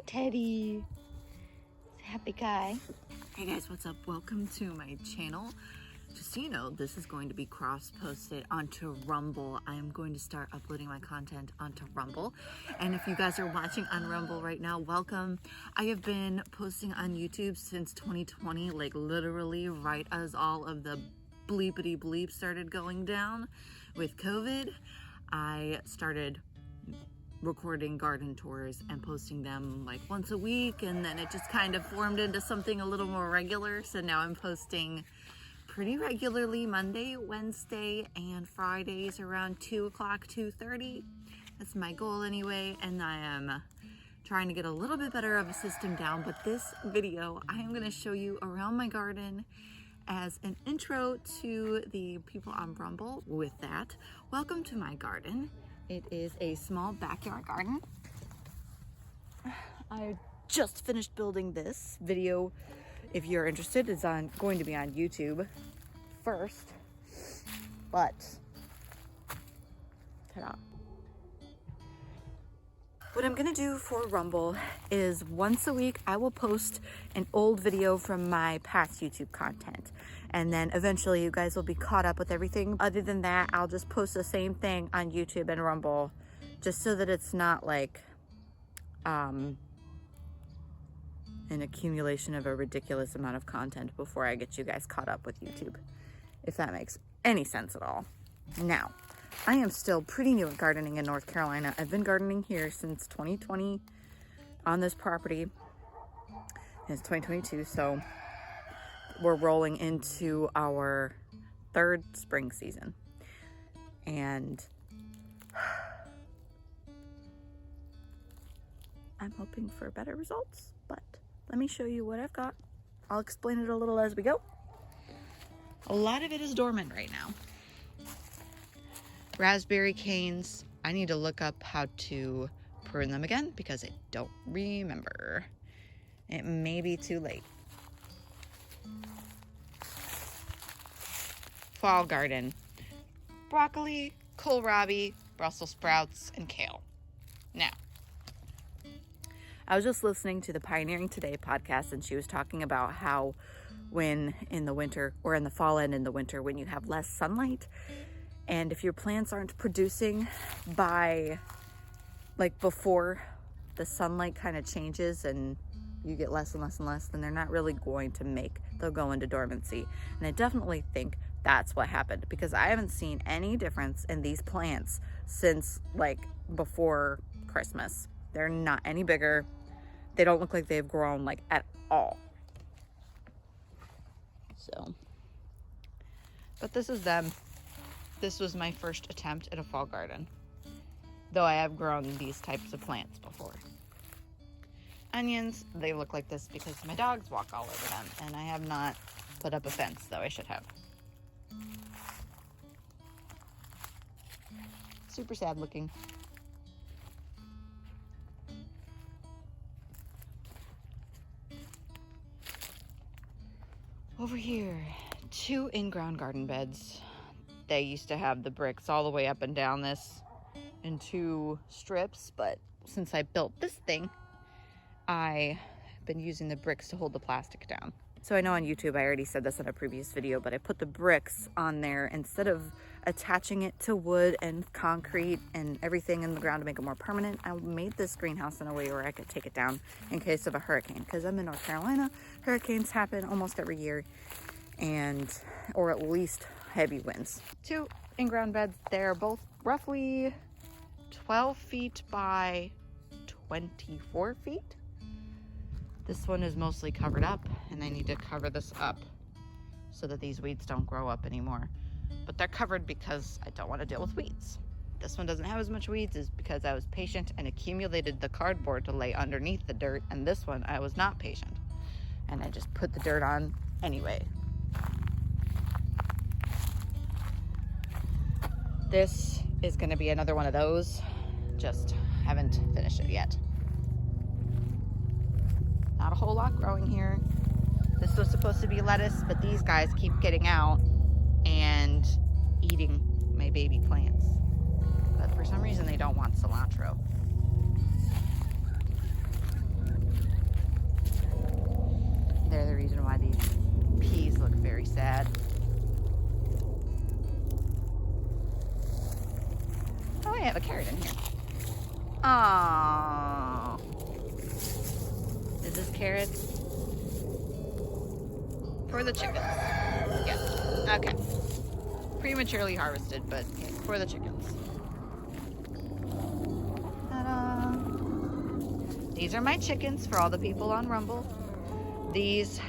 Teddy. Happy guy. Hey guys, what's up? Welcome to my channel. Just so you know, this is going to be cross-posted onto Rumble. I am going to start uploading my content onto Rumble. And if you guys are watching on Rumble right now, welcome. I have been posting on YouTube since 2020, like literally right as all of the bleepity bleep started going down with COVID. I started recording garden tours and posting them like once a week, and then it just kind of formed into something a little more regular. So now I'm posting pretty regularly Monday, Wednesday, and Fridays around 2 o'clock, 2:30. That's my goal anyway, and I am trying to get a little bit better of a system down. But this video, I am going to show you around my garden as an intro to the people on Rumble. With that, welcome to my garden. It is a small backyard garden. I just finished building this video. If you're interested, it's going to be on YouTube first, but ta-da. What I'm gonna do for Rumble is once a week I will post an old video from my past YouTube content, and then eventually you guys will be caught up with everything. Other than that, I'll just post the same thing on YouTube and Rumble, just so that it's not like an accumulation of a ridiculous amount of content before I get you guys caught up with YouTube, if that makes any sense at all. Now, I am still pretty new at gardening in North Carolina. I've been gardening here since 2020 on this property. It's 2022, so we're rolling into our third spring season. And I'm hoping for better results, but let me show you what I've got. I'll explain it a little as we go. A lot of it is dormant right now. Raspberry canes, I need to look up how to prune them again because I don't remember. It may be too late. Fall garden. Broccoli, kohlrabi, Brussels sprouts, and kale. Now, I was just listening to the Pioneering Today podcast, and she was talking about how when in the winter, or in the fall and in the winter, when you have less sunlight, and if your plants aren't producing by, like, before the sunlight kind of changes and you get less and less and less, then they're not really going to they'll go into dormancy. And I definitely think that's what happened, because I haven't seen any difference in these plants since, like, before Christmas. They're not any bigger. They don't look like they've grown, like, at all. So, but this is them. This was my first attempt at a fall garden, though I have grown these types of plants before. Onions, they look like this because my dogs walk all over them, and I have not put up a fence, though I should have. Super sad looking. Over here, 2 in-ground garden beds. They used to have the bricks all the way up and down this in 2 strips, but since I built this thing, I've been using the bricks to hold the plastic down. So I know on YouTube, I already said this in a previous video, but I put the bricks on there instead of attaching it to wood and concrete and everything in the ground to make it more permanent. I made this greenhouse in a way where I could take it down in case of a hurricane, because I'm in North Carolina. Hurricanes happen almost every year, or at least heavy winds. 2 in-ground beds. They're both roughly 12 feet by 24 feet. This one is mostly covered up, and I need to cover this up so that these weeds don't grow up anymore. But they're covered because I don't want to deal with weeds. This one doesn't have as much weeds is because I was patient and accumulated the cardboard to lay underneath the dirt, and this one I was not patient, and I just put the dirt on anyway. This is going to be another one of those. Just haven't finished it yet. Not a whole lot growing here. This was supposed to be lettuce, but these guys keep getting out and eating my baby plants. But for some reason, they don't want cilantro. have a carrot in here. Aww. Is this carrots? For the chickens. Yeah. Okay. Prematurely harvested, but for the chickens. Ta-da. These are my chickens for all the people on Rumble. These,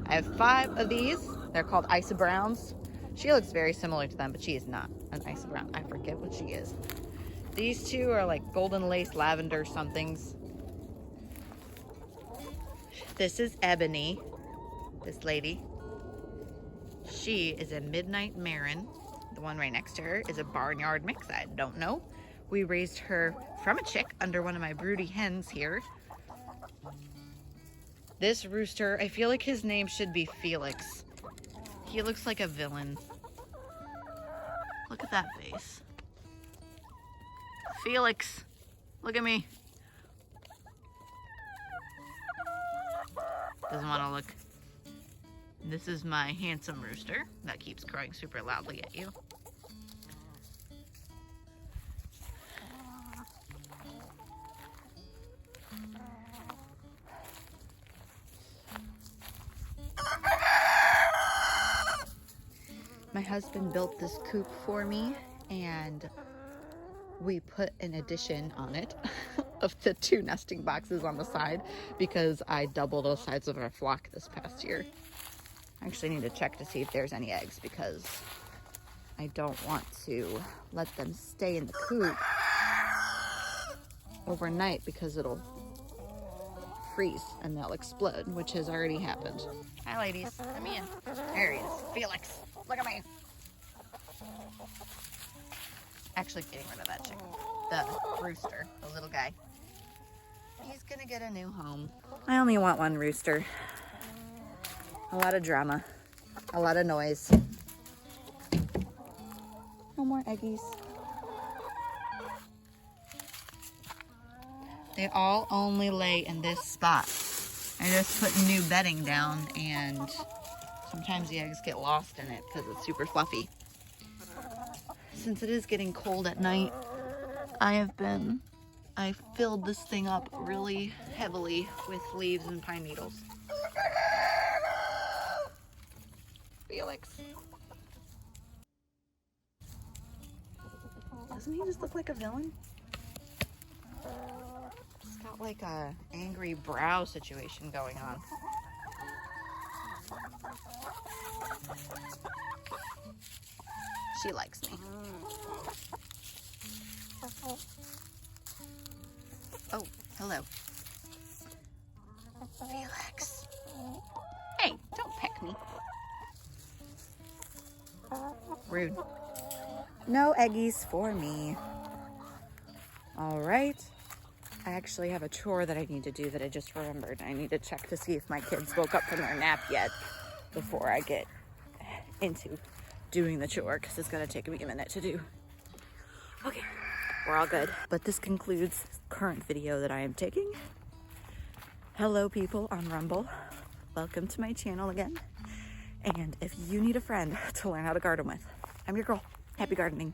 I have 5 of these. They're called Isa Browns. She looks very similar to them, but she is not an Isa Brown. I forget what she is. These 2 are like golden lace lavender somethings. This is Ebony, this lady. She is a Midnight Marin. The one right next to her is a barnyard mix. I don't know. We raised her from a chick under one of my broody hens here. This rooster, I feel like his name should be Felix. He looks like a villain. Look at that face. Felix, look at me. Doesn't want to look. This is my handsome rooster that keeps crowing super loudly at you. My husband built this coop for me, and we put an addition on it of the 2 nesting boxes on the side because I doubled the size of our flock this past year. I actually need to check to see if there's any eggs because I don't want to let them stay in the coop overnight because it'll freeze and they'll explode, which has already happened. Hi ladies, come in. There he is, Felix. Look at me. Actually getting rid of that chicken. The rooster, the little guy. He's gonna get a new home. I only want 1 rooster. A lot of drama. A lot of noise. No more eggies. They all only lay in this spot. I just put new bedding down and sometimes the eggs get lost in it because it's super fluffy. Since it is getting cold at night, I filled this thing up really heavily with leaves and pine needles. Felix. Doesn't he just look like a villain? He's got like a angry brow situation going on. She likes me. Oh, hello. Felix. Hey, don't peck me. Rude. No eggies for me. All right. I actually have a chore that I need to do that I just remembered. I need to check to see if my kids woke up from their nap yet before I get into doing the chore because it's going to take me a minute to do. Okay, we're all good. But this concludes the current video that I am taking. Hello people on Rumble. Welcome to my channel again. And if you need a friend to learn how to garden with, I'm your girl. Happy gardening.